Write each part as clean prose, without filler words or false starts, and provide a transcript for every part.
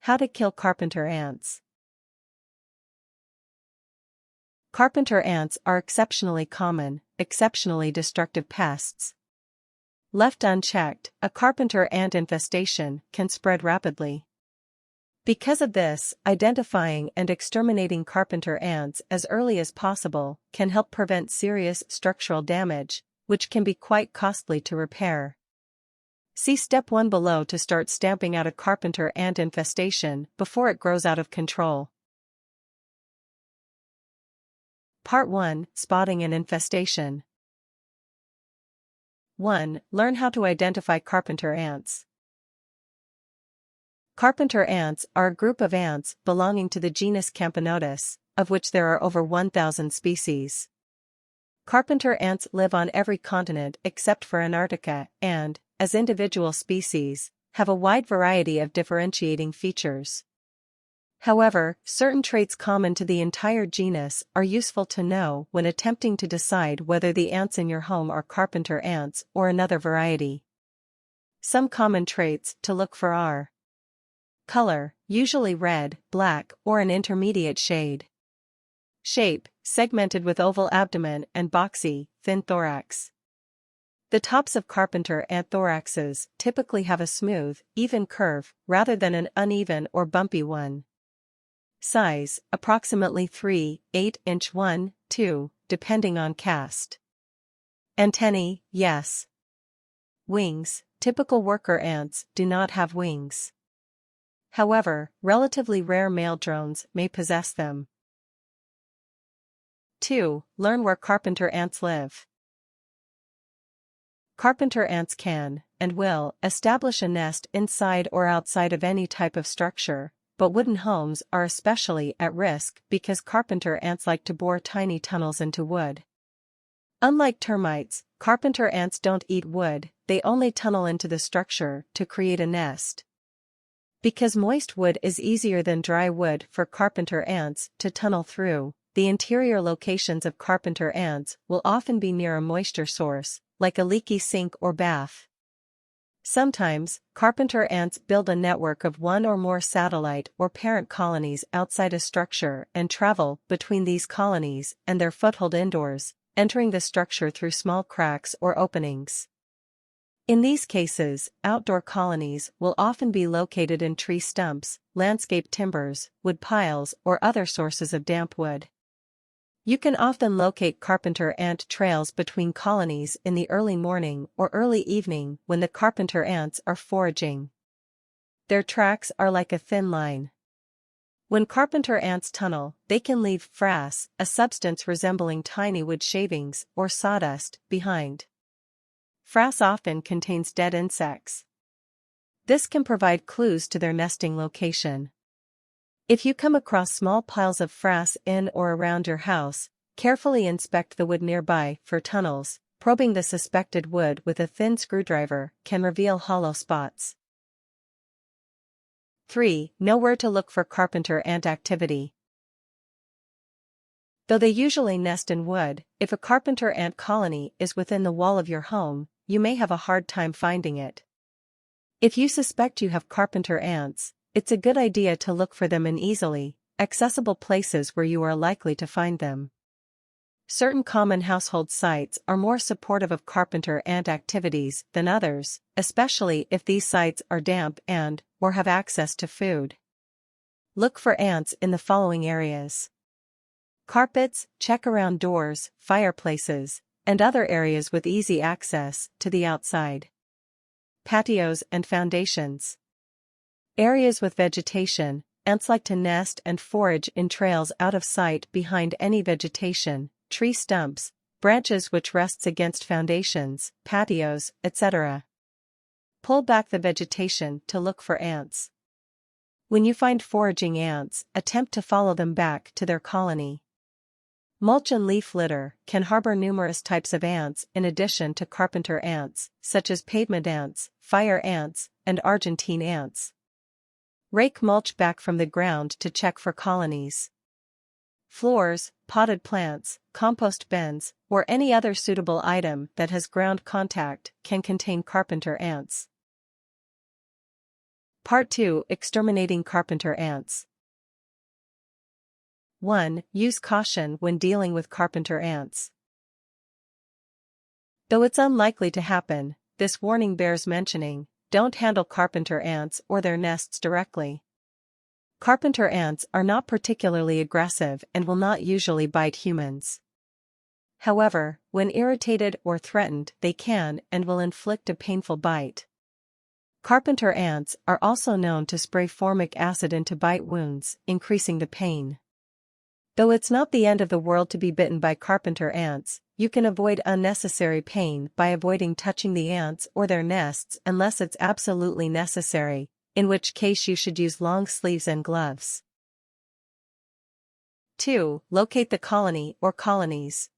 How to kill carpenter ants. Carpenter ants are exceptionally common, exceptionally destructive pests. Left unchecked, a carpenter ant infestation can spread rapidly. Because of this, identifying and exterminating carpenter ants as early as possible can help prevent serious structural damage, which can be quite costly to repair. See Step 1 below to start stamping out a carpenter ant infestation before it grows out of control. Part 1: Spotting an infestation. 1. Learn how to identify carpenter ants. Carpenter ants are a group of ants belonging to the genus Camponotus, of which there are over 1,000 species. Carpenter ants live on every continent except for Antarctica and, as individual species, have a wide variety of differentiating features. However, certain traits common to the entire genus are useful to know when attempting to decide whether the ants in your home are carpenter ants or another variety. Some common traits to look for are: color, usually red, black, or an intermediate shade. Shape, segmented with oval abdomen and boxy, thin thorax. The tops of carpenter ant thoraxes typically have a smooth, even curve rather than an uneven or bumpy one. Size, approximately 3/8 inch 1-2, depending on caste. Antennae, yes. Wings, typical worker ants do not have wings. However, relatively rare male drones may possess them. 2. Learn where carpenter ants live. Carpenter ants can, and will, establish a nest inside or outside of any type of structure, but wooden homes are especially at risk because carpenter ants like to bore tiny tunnels into wood. Unlike termites, carpenter ants don't eat wood, they only tunnel into the structure to create a nest. Because moist wood is easier than dry wood for carpenter ants to tunnel through, the interior locations of carpenter ants will often be near a moisture source, like a leaky sink or bath. Sometimes, carpenter ants build a network of one or more satellite or parent colonies outside a structure and travel between these colonies and their foothold indoors, entering the structure through small cracks or openings. In these cases, outdoor colonies will often be located in tree stumps, landscape timbers, wood piles, or other sources of damp wood. You can often locate carpenter ant trails between colonies in the early morning or early evening when the carpenter ants are foraging. Their tracks are like a thin line. When carpenter ants tunnel, they can leave frass, a substance resembling tiny wood shavings or sawdust, behind. Frass often contains dead insects. This can provide clues to their nesting location. If you come across small piles of frass in or around your house, carefully inspect the wood nearby for tunnels. Probing the suspected wood with a thin screwdriver can reveal hollow spots. 3. Know where to look for carpenter ant activity. Though they usually nest in wood, if a carpenter ant colony is within the wall of your home, you may have a hard time finding it. If you suspect you have carpenter ants, it's a good idea to look for them in easily accessible places where you are likely to find them. Certain common household sites are more supportive of carpenter ant activities than others, especially if these sites are damp or have access to food. Look for ants in the following areas. Carpets, check around doors, fireplaces, and other areas with easy access to the outside. Patios and foundations. Areas with vegetation, ants like to nest and forage in trails out of sight behind any vegetation, tree stumps, branches which rests against foundations, patios, etc. Pull back the vegetation to look for ants. When you find foraging ants, attempt to follow them back to their colony. Mulch and leaf litter can harbor numerous types of ants in addition to carpenter ants, such as pavement ants, fire ants, and Argentine ants. Rake mulch back from the ground to check for colonies. Floors, potted plants, compost bins, or any other suitable item that has ground contact can contain carpenter ants. Part 2: Exterminating Carpenter Ants. 1. Use caution when dealing with carpenter ants. Though it's unlikely to happen, this warning bears mentioning: don't handle carpenter ants or their nests directly. Carpenter ants are not particularly aggressive and will not usually bite humans. However, when irritated or threatened, they can and will inflict a painful bite. Carpenter ants are also known to spray formic acid into bite wounds, increasing the pain. Though it's not the end of the world to be bitten by carpenter ants, you can avoid unnecessary pain by avoiding touching the ants or their nests unless it's absolutely necessary, in which case you should use long sleeves and gloves. 2. Locate the colony or colonies.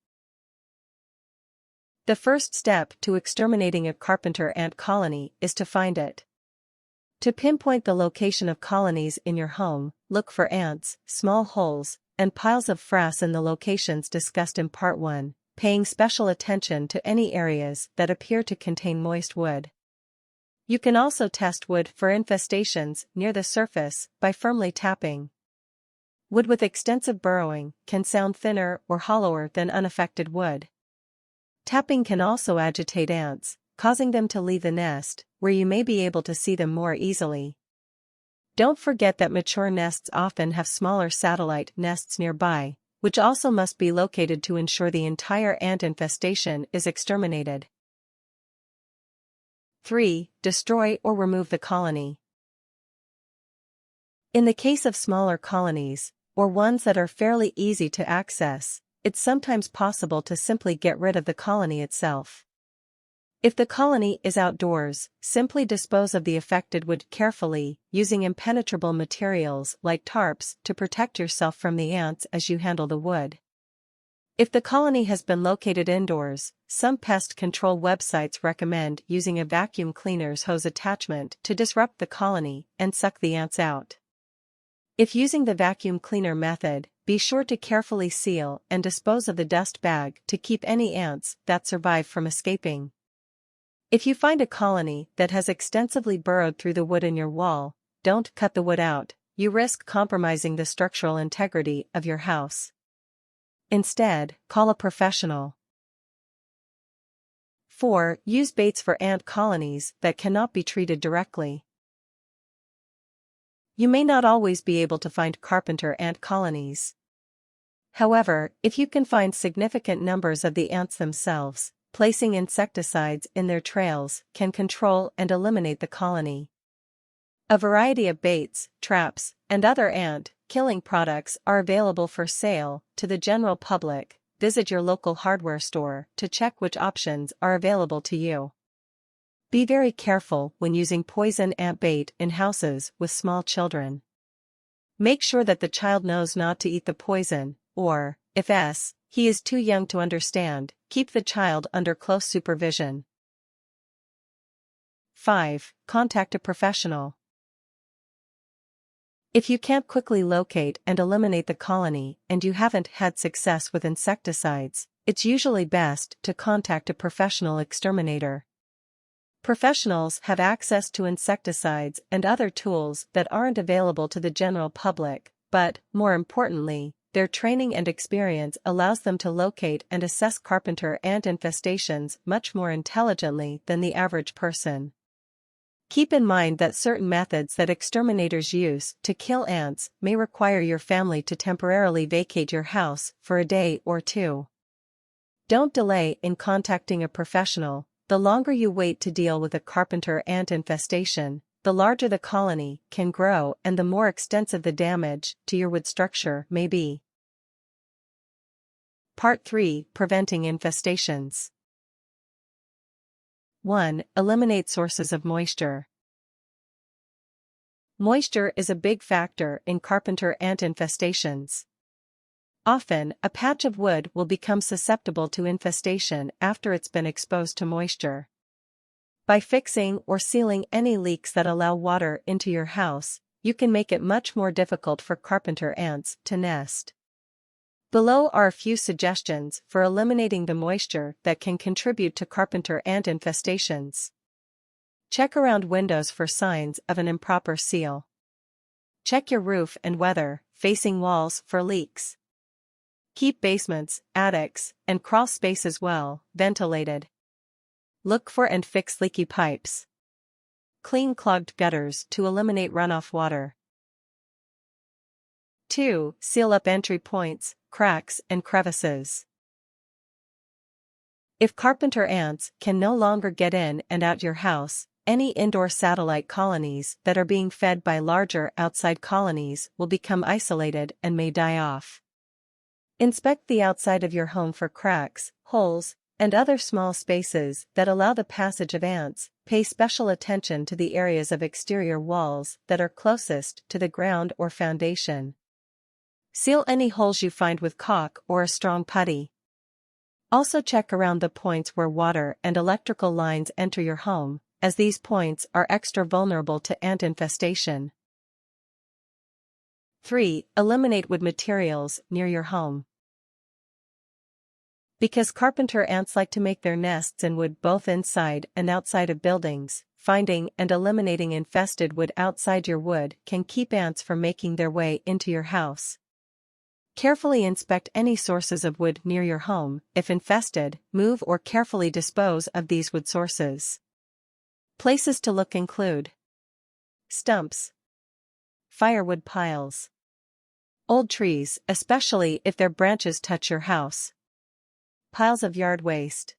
The first step to exterminating a carpenter ant colony is to find it. To pinpoint the location of colonies in your home, look for ants, small holes, and piles of frass in the locations discussed in Part 1, paying special attention to any areas that appear to contain moist wood. You can also test wood for infestations near the surface by firmly tapping. Wood with extensive burrowing can sound thinner or hollower than unaffected wood. Tapping can also agitate ants, causing them to leave the nest, where you may be able to see them more easily. Don't forget that mature nests often have smaller satellite nests nearby, which also must be located to ensure the entire ant infestation is exterminated. 3. Destroy or remove the colony. In the case of smaller colonies, or ones that are fairly easy to access, it's sometimes possible to simply get rid of the colony itself. If the colony is outdoors, simply dispose of the affected wood carefully, using impenetrable materials like tarps to protect yourself from the ants as you handle the wood. If the colony has been located indoors, some pest control websites recommend using a vacuum cleaner's hose attachment to disrupt the colony and suck the ants out. If using the vacuum cleaner method, be sure to carefully seal and dispose of the dust bag to keep any ants that survive from escaping. If you find a colony that has extensively burrowed through the wood in your wall, don't cut the wood out, you risk compromising the structural integrity of your house. Instead, call a professional. 4. Use baits for ant colonies that cannot be treated directly. You may not always be able to find carpenter ant colonies. However, if you can find significant numbers of the ants themselves, placing insecticides in their trails can control and eliminate the colony. A variety of baits, traps, and other ant-killing products are available for sale to the general public. Visit your local hardware store to check which options are available to you. Be very careful when using poison ant bait in houses with small children. Make sure that the child knows not to eat the poison, or, if he is too young to understand, keep the child under close supervision. 5. Contact a professional. If you can't quickly locate and eliminate the colony and you haven't had success with insecticides, it's usually best to contact a professional exterminator. Professionals have access to insecticides and other tools that aren't available to the general public, but, more importantly, their training and experience allows them to locate and assess carpenter ant infestations much more intelligently than the average person. Keep in mind that certain methods that exterminators use to kill ants may require your family to temporarily vacate your house for a day or two. Don't delay in contacting a professional. The longer you wait to deal with a carpenter ant infestation, the larger the colony can grow and the more extensive the damage to your wood structure may be. Part 3: Preventing infestations. 1. Eliminate sources of moisture. Moisture is a big factor in carpenter ant infestations. Often, a patch of wood will become susceptible to infestation after it's been exposed to moisture. By fixing or sealing any leaks that allow water into your house, you can make it much more difficult for carpenter ants to nest. Below are a few suggestions for eliminating the moisture that can contribute to carpenter ant infestations. Check around windows for signs of an improper seal. Check your roof and weather-facing walls for leaks. Keep basements, attics, and crawl spaces well ventilated. Look for and fix leaky pipes. Clean clogged gutters to eliminate runoff water. 2. Seal up entry points, cracks, and crevices. If carpenter ants can no longer get in and out your house, any indoor satellite colonies that are being fed by larger outside colonies will become isolated and may die off. Inspect the outside of your home for cracks, holes, and other small spaces that allow the passage of ants. Pay special attention to the areas of exterior walls that are closest to the ground or foundation. Seal any holes you find with caulk or a strong putty. Also check around the points where water and electrical lines enter your home, as these points are extra vulnerable to ant infestation. 3. Eliminate wood materials near your home. Because carpenter ants like to make their nests in wood both inside and outside of buildings, finding and eliminating infested wood outside your wood can keep ants from making their way into your house. Carefully inspect any sources of wood near your home. If infested, move or carefully dispose of these wood sources. Places to look include stumps, firewood piles, old trees, especially if their branches touch your house, piles of yard waste.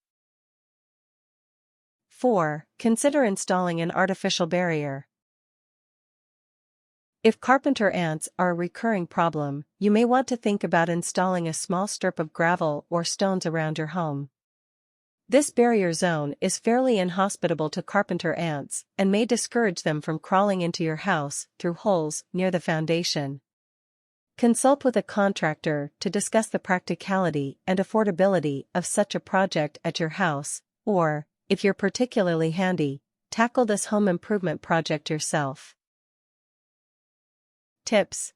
4. Consider installing an artificial barrier. If carpenter ants are a recurring problem, you may want to think about installing a small strip of gravel or stones around your home. This barrier zone is fairly inhospitable to carpenter ants and may discourage them from crawling into your house through holes near the foundation. Consult with a contractor to discuss the practicality and affordability of such a project at your house, or, if you're particularly handy, tackle this home improvement project yourself. Tips.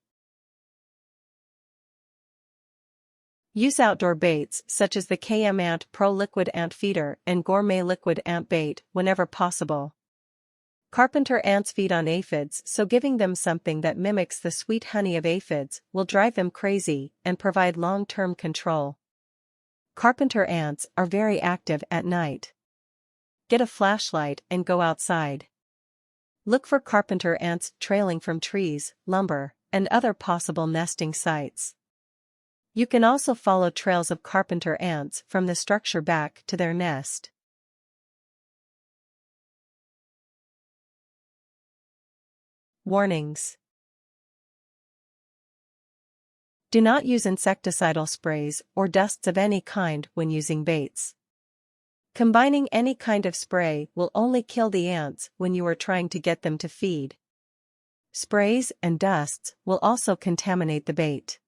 Use outdoor baits such as the KM Ant Pro Liquid Ant Feeder and Gourmet Liquid Ant Bait whenever possible. Carpenter ants feed on aphids, so giving them something that mimics the sweet honey of aphids will drive them crazy and provide long-term control. Carpenter ants are very active at night. Get a flashlight and go outside. Look for carpenter ants trailing from trees, lumber, and other possible nesting sites. You can also follow trails of carpenter ants from the structure back to their nest. Warnings. Do not use insecticidal sprays or dusts of any kind when using baits. Combining any kind of spray will only kill the ants when you are trying to get them to feed. Sprays and dusts will also contaminate the bait.